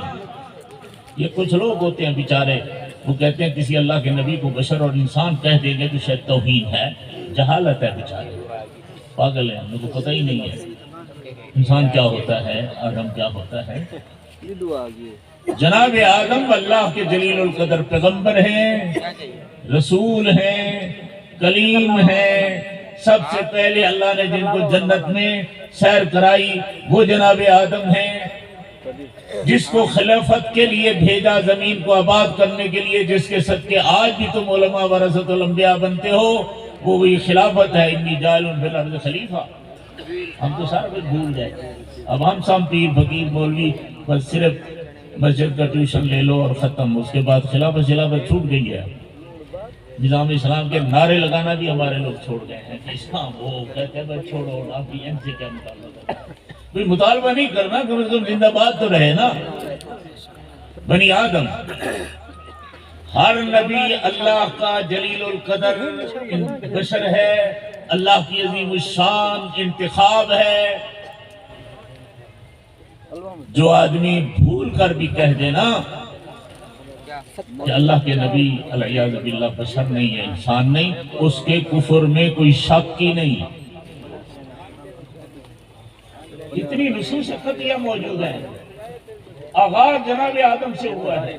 یہ کچھ لوگ ہوتے ہیں بیچارے، وہ کہتے ہیں کسی اللہ کے نبی کو بشر اور انسان کہہ دیں گے تو شاید توہین ہے، جہالت ہے، بیچارے پاگل ہیں، ان کو پتہ ہی نہیں ہے انسان کیا ہوتا ہے، آدم کیا ہوتا ہے۔ جناب آدم اللہ کے جلیل القدر پیغمبر ہیں، رسول ہیں، کلیم ہیں۔ سب سے پہلے اللہ نے جن کو جنت میں سیر کرائی وہ جناب آدم ہیں، جس کو خلافت کے لیے بھیجا، زمین کو آباد کرنے کے لیے، جس کے صدقے آج بھی تم علماء ورثۃ الانبیاء بنتے ہو، وہ وہی خلافت ہے۔ انی جاعل فی الارض خلیفہ۔ ہم تو سارا کچھ بھول گئے، اب ہم سب پیر فقیر مولوی بس صرف مسجد کا ٹیوشن لے لو اور ختم، اس کے بعد خلافت چھوٹ گئی ہے۔ نظام اسلام کے نعرے لگانا بھی ہمارے لوگ چھوڑ گئے ہیں کہ اسلام وہ کہتے ہیں بس چھوڑو، آپ بھی ان سے کیا مطالبہ ہے؟ کوئی مطالبہ نہیں کرنا، کم از کم زندہ باد تو رہے نا۔ بنی آدم، ہر نبی اللہ کا جلیل القدر بشر ہے، اللہ کی عظیم الشان انتخاب ہے۔ جو آدمی بھول کر بھی کہہ دینا کہ اللہ کے نبی علیہ باللہ بشر نہیں ہے، انسان نہیں، اس کے کفر میں کوئی شک ہی نہیں۔ اتنی نصوص قطعیہ موجود ہیں۔ آغاز جناب آدم سے ہوا ہے،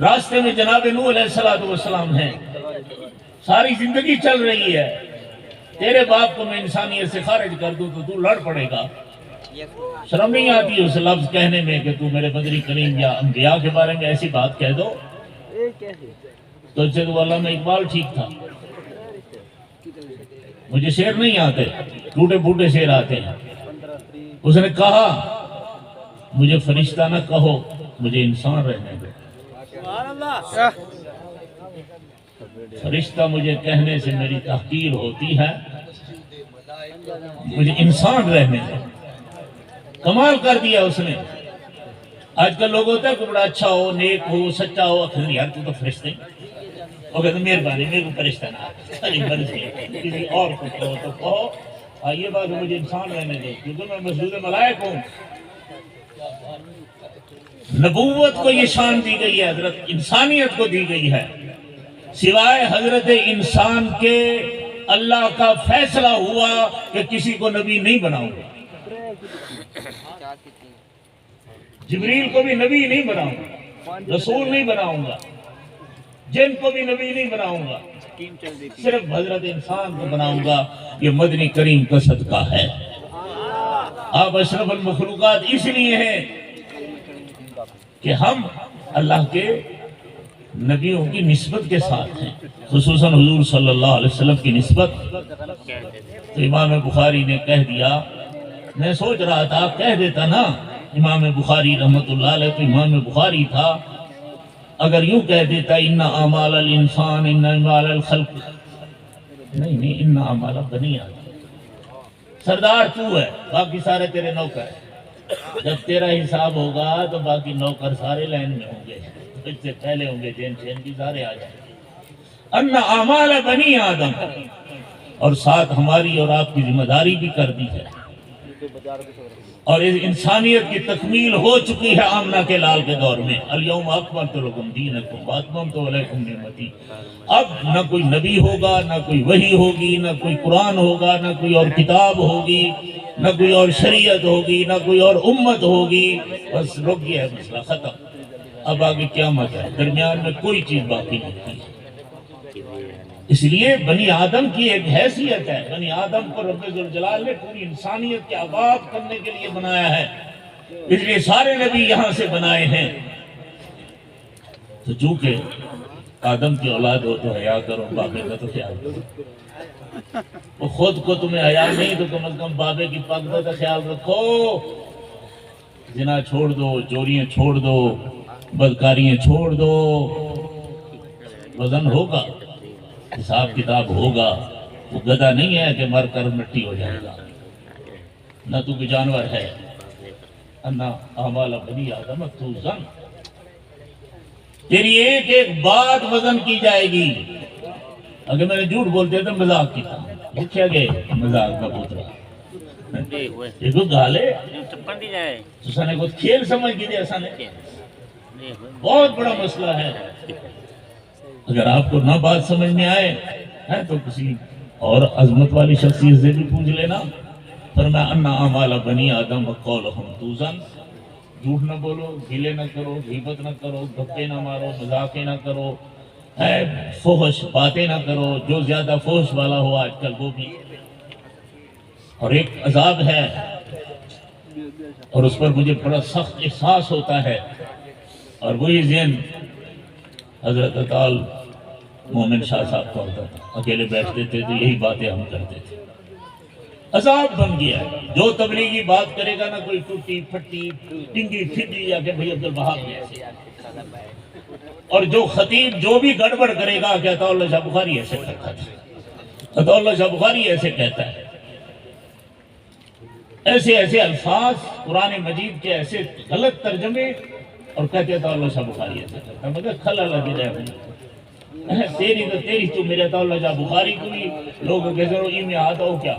راستے میں جناب نوح علیہ السلام ہیں، ساری زندگی چل رہی ہے۔ تیرے باپ کو میں انسانیت سے خارج کر دوں تو لڑ پڑے گا۔ شرم نہیں آتی اس لفظ کہنے میں کہ تو میرے بدری کریم یا انبیاء کے بارے میں ایسی بات کہہ دو؟ تو اچھے تو علامہ اقبال ٹھیک تھا، مجھے شعر نہیں آتے، ٹوٹے پھوٹے شعر آتے ہیں۔ اس نے کہا مجھے فرشتہ نہ کہو، مجھے انسان رہنے دو۔ فرشتہ مجھے کہنے سے میری تحقیر ہوتی ہے، مجھے انسان رہنے دو۔ کمال کر دیا اس نے۔ آج کل لوگ ہوتا ہے کہ بڑا اچھا ہو، نیک ہو، سچا ہو، اکثر یار تو فرشتے وہ کہتے مہربانی میرے کو فرشتہ نہ کسی مرضی کسی اور کو کہو تو کہو، یہ بات مجھے انسان رہنے دو کیونکہ میں مسجود ملائک ہوں۔ نبوت کو یہ شان دی گئی ہے، حضرت انسانیت کو دی گئی ہے۔ سوائے حضرت انسان کے اللہ کا فیصلہ ہوا کہ کسی کو نبی نہیں بناؤں گا، جبریل کو بھی نبی نہیں بناؤں گا، رسول نہیں بناؤں گا، جن کو بھی نبی نہیں بناؤں گا، صرف حضرت انسان کو بناؤں گا۔ یہ مدنی کریم کا صدقہ ہے۔ آپ اشرف المخلوقات اس لیے ہیں کہ ہم اللہ کے نبیوں کی نسبت کے ساتھ ہیں، خصوصاً حضور صلی اللہ علیہ وسلم کی نسبت۔ تو امام بخاری نے کہہ دیا، میں سوچ رہا تھا کہہ دیتا نا امام بخاری رحمت اللہ علیہ، تو امام بخاری تھا، اگر یوں کہہ دیتا ان اعمال الانسان ان اعمال الخلق، نہیں ان اعمال بنی آدم، سردار تو ہے، باقی سارے تیرے نوکر ہیں۔ جب تیرا حساب ہوگا تو باقی نوکر سارے لائن میں ہوں گے، اس سے پہلے ہوں گے، جین شین کی سارے آ جائیں گے۔ ان اعمال بنی آدم، اور ساتھ ہماری اور آپ کی ذمہ داری بھی کر دی ہے، اور اس انسانیت کی تکمیل ہو چکی ہے آمنہ کے لال کے دور میں۔ الیوم اکملت لکم دینکم واتممت علیکم نعمتی۔ اب نہ کوئی نبی ہوگا، نہ کوئی وحی ہوگی، نہ کوئی قرآن ہوگا، نہ کوئی اور کتاب ہوگی، نہ کوئی اور شریعت ہوگی، نہ کوئی اور امت ہوگی، بس رک گیا ہے مسئلہ، ختم۔ اب آگے قیامت ہے، درمیان میں کوئی چیز باقی نہیں ہے۔ اس لیے بنی آدم کی ایک حیثیت ہے، بنی آدم کو رب ذوالجلال نے پوری انسانیت کے آباد کرنے کے لیے بنایا ہے، اس لیے سارے نبی یہاں سے بنائے ہیں۔ تو چونکہ آدم کی اولاد ہو تو حیا کرو، بابے کا تو خیال کرو۔ وہ خود کو تمہیں حیا نہیں تو کم از کم بابے کی پردہ کا خیال رکھو۔ زنا چھوڑ دو، چوریاں چھوڑ دو، بدکاریاں چھوڑ دو، وزن ہوگا، حساب کتاب ہوگا۔ وہ گدھا نہیں ہے کہ مر کر مٹی ہو جائے گا، نہ تو کوئی جانور ہے۔ انا اعمال بنی آدم توزن، تیری ایک ایک بات وزن کی جائے گی۔ اگر میں نے جھوٹ بولتے تو مذاق کی تھا، لکھا گئے مذاق کا پوترا، یہ کو گالے تو سنے کو کھیل سمجھ گئی تھے، سنے بہت بڑا مسئلہ ہے۔ اگر آپ کو نہ بات سمجھ میں آئے تو کسی اور عظمت والی شخصیت سے بھی پوچھ لینا۔ فرمایا انا اعمال بنی آدم وقولہم توزن، جھوٹ نہ بولو، گلے نہ کرو، غیبت نہ کرو، دھکے نہ مارو، مذاقیں نہ کرو، فحش باتیں نہ کرو۔ جو زیادہ فحش والا ہو آج کل وہ بھی، اور ایک عذاب ہے اور اس پر مجھے بڑا سخت احساس ہوتا ہے، اور وہی ذہن حضرت اطال مومن شاہ صاحب کا ہوتا تھا۔ اکیلے بیٹھتے تھے تو یہی باتیں ہم کرتے تھے۔ عذاب بن گیا ہے، جو تبلیغی بات کرے گا نا، کوئی ٹوٹی پھٹی ڈنگی پھٹی یا کہ بھئی عبدالوہاب جیسے، اور جو خطیب جو بھی گڑبڑ کرے گا کہتا اللہ شاہ بخاری ایسے کرتا تھا، تو اللہ شاہ بخاری ایسے کہتا ہے۔ ایسے ایسے الفاظ قرآن مجید کے، ایسے غلط ترجمے، اور کہتے تھا اللہ شاہ بخاری ایسے کرتا، مگر کھلا لگے جائے تیری تو میرے تو اللہ شاہ بخاری کو بھی لوگ کہتے ہیں ای میں آتا ہو کیا،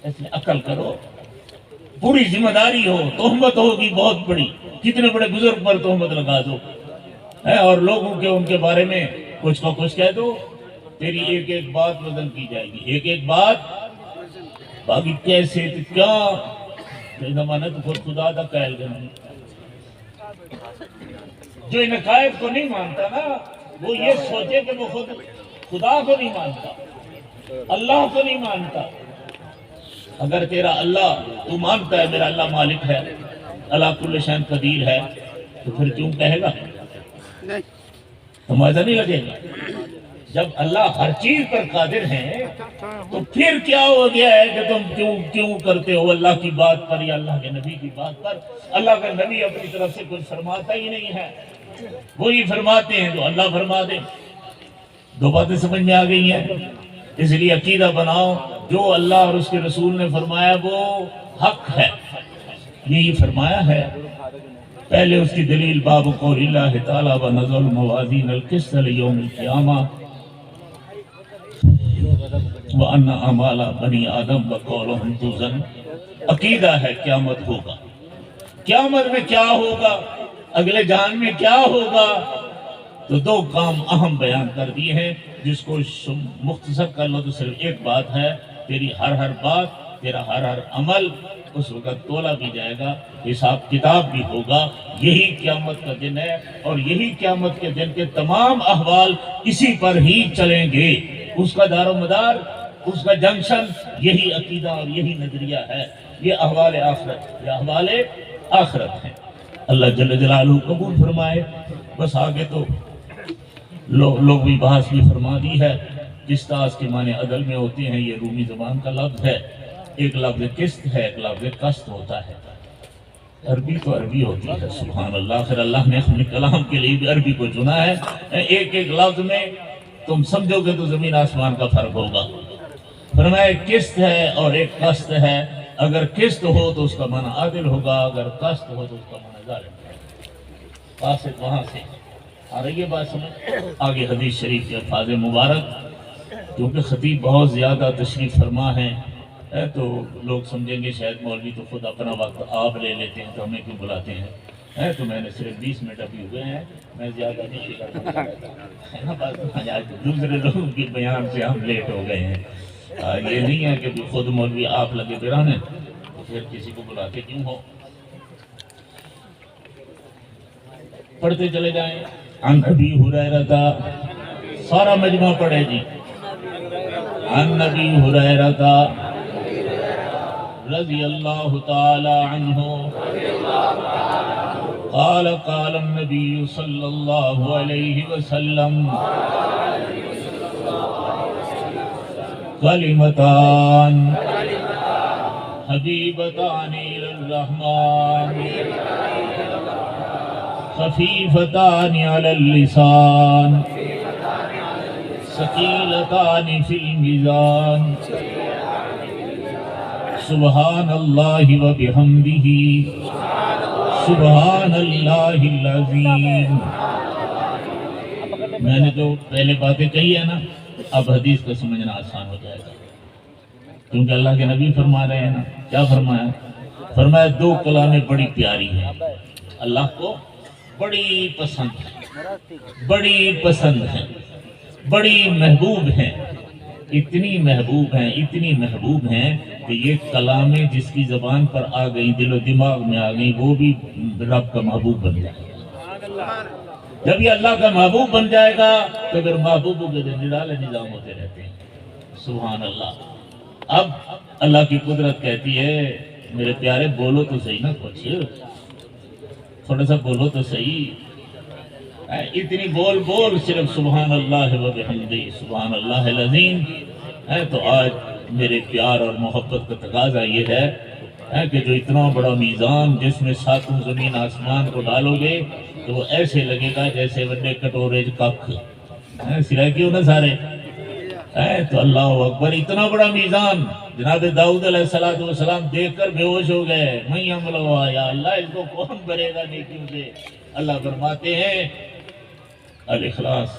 ایسے عقل کرو، پوری ذمہ داری ہو، تہمت ہوگی بہت بڑی، کتنے بڑے بزرگ پر تہمت لگا دو، اور لوگوں کے ان کے بارے میں کچھ کا کچھ کہہ دو، تیری ایک ایک بات وزن کی جائے گی، ایک ایک بات۔ باقی کیسے تو کیا زمانہ تو خود خدا دا قائل گنا، جو ان عقائد کو نہیں مانتا نا، وہ یہ سوچے کہ وہ خود خدا کو نہیں مانتا، اللہ کو نہیں مانتا۔ اگر تیرا اللہ تو مانتا ہے میرا اللہ مالک ہے، اللہ کل شیء قدیر ہے، تو پھر کیوں کہے گا؟ تمہیں نہیں لگے گا؟ جب اللہ ہر چیز پر قادر ہیں تو پھر کیا ہو گیا ہے کہ تم کیوں کرتے ہو اللہ کی بات پر یا اللہ کے نبی کی بات پر؟ اللہ کا نبی اپنی طرف سے کچھ فرماتا ہی نہیں ہے، وہی فرماتے ہیں جو اللہ فرما دے۔ دو باتیں سمجھ میں آ گئی ہیں، اس لیے عقیدہ بناؤ جو اللہ اور اس کے رسول نے فرمایا وہ حق ہے، یہی فرمایا ہے۔ پہلے اس کی دلیل باب قول اللہ تعالی ونضع الموازین القسط لیوم القیامہ وَأَنَّ أَعْمَالَ بَنِي آدم وَقَوْلُهُمْ تُوزَنُ۔ عقیدہ ہے قیامت ہوگا، قیامت میں کیا ہوگا، اگلے جہان میں کیا ہوگا، تو دو کام اہم بیان کر دیے ہیں، جس کو مختصر کر لو تو صرف ایک بات ہے، تیری ہر بات، تیرا ہر عمل اس وقت تولا بھی جائے گا، حساب کتاب بھی ہوگا۔ یہی قیامت کا دن ہے، اور یہی قیامت کے دن کے تمام احوال اسی پر ہی چلیں گے۔ اس کا دار و مدار، اس کا جنکشن یہی عقیدہ اور یہی نظریہ ہے۔ یہ احوال آخرت، یہ احوال آخرت ہیں۔ اللہ جل جلالہ قبول فرمائے۔ بس آگے تو لوگ بھی بحث بھی فرما دی ہے۔ قسطاس کے معنی عدل میں ہوتے ہیں، یہ رومی زبان کا لفظ ہے۔ ایک لفظ قسط ہے، ایک لفظ قسط ہوتا ہے۔ عربی تو عربی ہوتی ہے، سبحان اللہ۔ پھر اللہ نے اپنے کلام کے لیے بھی عربی کو چنا ہے۔ ایک ایک لفظ میں تم سمجھو گے تو زمین آسمان کا فرق ہوگا۔ فرمایا ایک قسط ہے اور ایک قسط ہے۔ اگر قسط ہو تو اس کا معنی عادل ہوگا، اگر قسط ہو تو اس کا معنی ظالم ہوگا۔ قاصد وہاں سے آ رہی ہے بات سمجھ؟ آگے حدیث شریف کے الفاظ مبارک، کیونکہ خطیب بہت زیادہ تشریف فرما ہے تو لوگ سمجھیں گے شاید مولوی تو خود اپنا وقت آپ لے لیتے ہیں تو ہمیں کیوں بلاتے ہیں۔ تو میں نے صرف 20 منٹ ابھی ہوئے ہیں، میں زیادہ نہیں کرتا، دوسرے لوگوں کی بیان سے ہم لیٹ ہو گئے ہیں۔ یہ نہیں ہے کہ خود مولوی آپ لگے برانے تو پھر کسی کو بلاتے کیوں ہو۔ پڑھتے چلے جائیں۔ عن ابی ہریرہ، سارا مجمع پڑھے جی۔ عن ابی ہریرہ رضی اللہ تعالی عنہ قال قال النبی صلی اللہ علیہ وسلم کلمتان حبیبتان الی الرحمن خفیفتان علی اللسان ثقیلتان فی المیزان سبحان اللہ و بحمدہ سبحان اللہ العظیم۔ میں نے جو پہلے باتیں کہی ہے نا، اب حدیث کا سمجھنا آسان ہو جائے گا، کیونکہ اللہ کے نبی فرما رہے ہیں نا۔ کیا فرمایا؟ فرمایا دو کلامیں بڑی پیاری ہیں، اللہ کو بڑی پسند ہیں، بڑی پسند ہیں، بڑی محبوب ہیں، اتنی محبوب ہیں، اتنی محبوب ہیں کہ یہ کلامیں جس کی زبان پر آ گئی، دل و دماغ میں آ گئی، وہ بھی رب کا محبوب بن جائے گا۔ جب یہ اللہ کا محبوب بن جائے گا تو پھر محبوبوں کے نرالے نظام ہوتے رہتے ہیں۔ سبحان اللہ۔ اب اللہ کی قدرت کہتی ہے میرے پیارے بولو تو صحیح نا، کچھ تھوڑا سا بولو تو صحیح، اتنی بول صرف سبحان اللہ و بحمدہ سبحان اللہ العظیم ہے۔ تو آج میرے پیار اور محبت کا تقاضا یہ ہے کہ جو اتنا بڑا میزان جس میں ساتوں زمین آسمان کو ڈالو گے تو وہ ایسے لگے گا جیسے وڈے کٹورے کھ سرائے کیوں نہ سارے۔ تو اللہ اکبر، اتنا بڑا میزان جناب داؤد علیہ السلام دیکھ کر بے ہوش ہو گئے، میں عمل ہوا یا اللہ اس کو کون بھرے گا نیکیوں سے۔ اللہ فرماتے ہیں الاخلاص،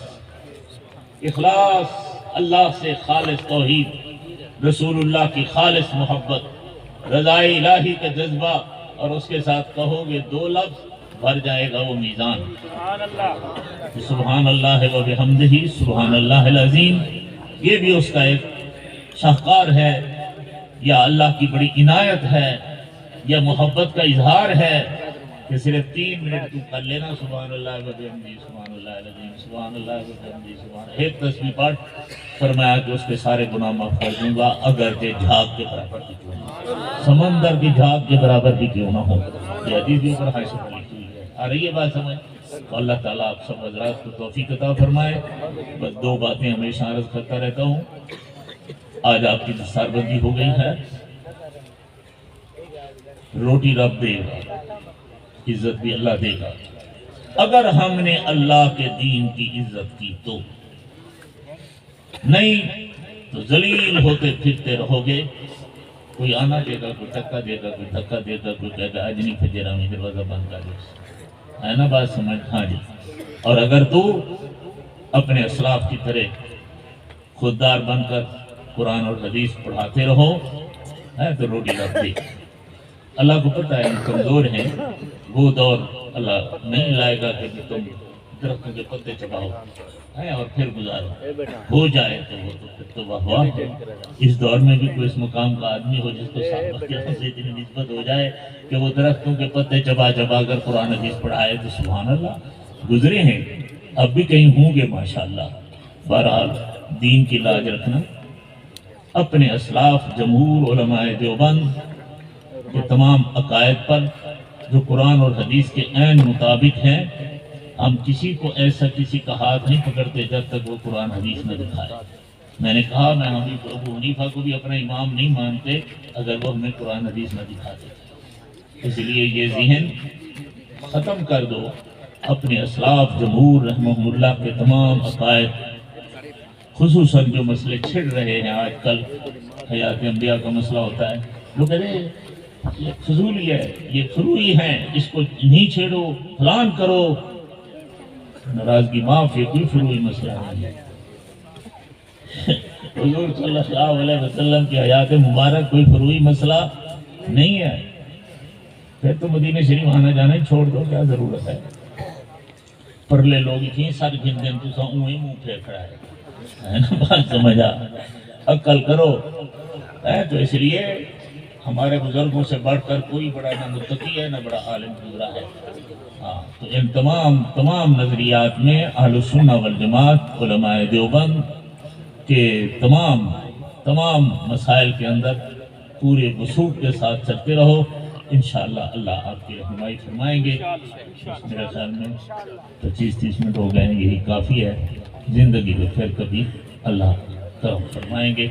اخلاص، اللہ سے خالص توحید، رسول اللہ کی خالص محبت، رضا الہی کا جذبہ، اور اس کے ساتھ کہو گے دو لفظ، بھر جائے گا وہ میزان۔ سبحان اللہ و بحمدہ سبحان اللہ العظیم، یہ بھی اس کا ایک شاہکار ہے، یا اللہ کی بڑی عنایت ہے، یا محبت کا اظہار ہے کہ صرف 3 منٹ تو کر لینا سبحان اللہ و بحمدہ سبحان اللہ العظیم سبحان اللہ و بحمدہ سبحان، ایک تسبیح پڑھ، فرمایا کہ اس کے سارے گناہ معاف کر دوں گا، اگرچہ جھاگ کے برابر بھی کیوں نہ ہو، سمندر کی جھاگ کے برابر بھی کیوں نہ ہو۔ یہ حدیث بھی اوپر حاشیے پر لکھی ہوئی ہے۔ آ رہی ہے بات سمجھ؟ تو اللہ تعالیٰ آپ سب حضرات کو توفیق عطا فرمائے۔ بس 2 باتیں ہمیشہ عرض کرتا رہتا ہوں۔ آج آپ کی دستار بندی ہو گئی ہے، روٹی رب دے گا، عزت بھی اللہ دے گا۔ اگر ہم نے اللہ کے دین کی عزت کی تو، نہیں تو ذلیل ہوتے پھرتے رہو گے۔ کوئی آنا دے گا، کوئی ٹکا دے گا، کوئی دھکا دے گا، کوئی کہے گا آج نہیں پھجرا میں دروازہ بند کر دے، ہے نا بات سمجھ؟ ہاں جی۔ اور اگر تو اپنے اسلاف کی طرح خوددار بن کر قرآن اور حدیث پڑھاتے رہو تو روٹی رب دے۔ اللہ کو پتہ ہے ہم کمزور ہیں، وہ دور اللہ نہیں لائے گا کہ تم درختوں کے پتے چباؤ اور پھر گزارو، ہو جائے تو وہ تو پھر تو واہ واہ ہے۔ اس دور میں بھی کوئی اس مقام کا آدمی ہو جس کو صحابہ کے سے اتنی نسبت ہو جائے کہ وہ درختوں کے پتے چبا کر قرآن حدیث پڑھائے تو سبحان اللہ۔ گزرے ہیں، اب بھی کہیں ہوں گے ماشاءاللہ۔ بہرحال دین کی لاج رکھنا، اپنے اسلاف جمہور علماء دیوبند کے تمام عقائد پر جو قرآن اور حدیث کے عین مطابق ہیں، ہم کسی کو ایسا کسی کا ہاتھ نہیں پکڑتے جب تک وہ قرآن حدیث نہ دکھائے۔ میں نے کہا میں ابو حنیفہ کو بھی اپنا امام نہیں مانتے اگر وہ ہمیں قرآن حدیث نہ دکھاتے۔ اس لیے یہ ذہن ختم کر دو، اپنے اسلاف جمہور رحمہ اللہ کے تمام عقائد، خصوصاً جو مسئلے چھڑ رہے ہیں آج کل، حیات انبیاء کا مسئلہ ہوتا ہے، لوگ کہتے ہیں یہ فضولی ہے، یہ فروعی ہے، اس کو نہیں چھیڑو، فلان کرو۔ ناراضگی معاف، یہ کوئی فروعی مسئلہ نہیں ہے۔ حضور صلی اللہ علیہ وسلم کی حیات مبارک کوئی فروعی مسئلہ نہیں ہے۔ پھر تو مدینہ شریف آنا جانا ہی چھوڑ دو، کیا ضرورت ہے؟ پرلے لوگ اتنی سر گھندن تو سا اوہی منہ پھیر کھڑا ہے نا بات سمجھا؟ عقل کرو۔ تو اس لیے ہمارے بزرگوں سے بڑھ کر کوئی بڑا نہ متقی ہے نہ بڑا عالم گزرا ہے۔ ہاں، تو ان تمام نظریات میں اہل سنہ والجماعت علماء دیوبند کے تمام مسائل کے اندر پورے وثوق کے ساتھ چلتے رہو، انشاءاللہ اللہ آپ کی رہنمائی فرمائیں گے۔ میرے خیال میں 25-30 منٹ ہو گئے ہیں، یہی کافی ہے۔ زندگی میں پھر کبھی اللہ کرم فرمائیں گے۔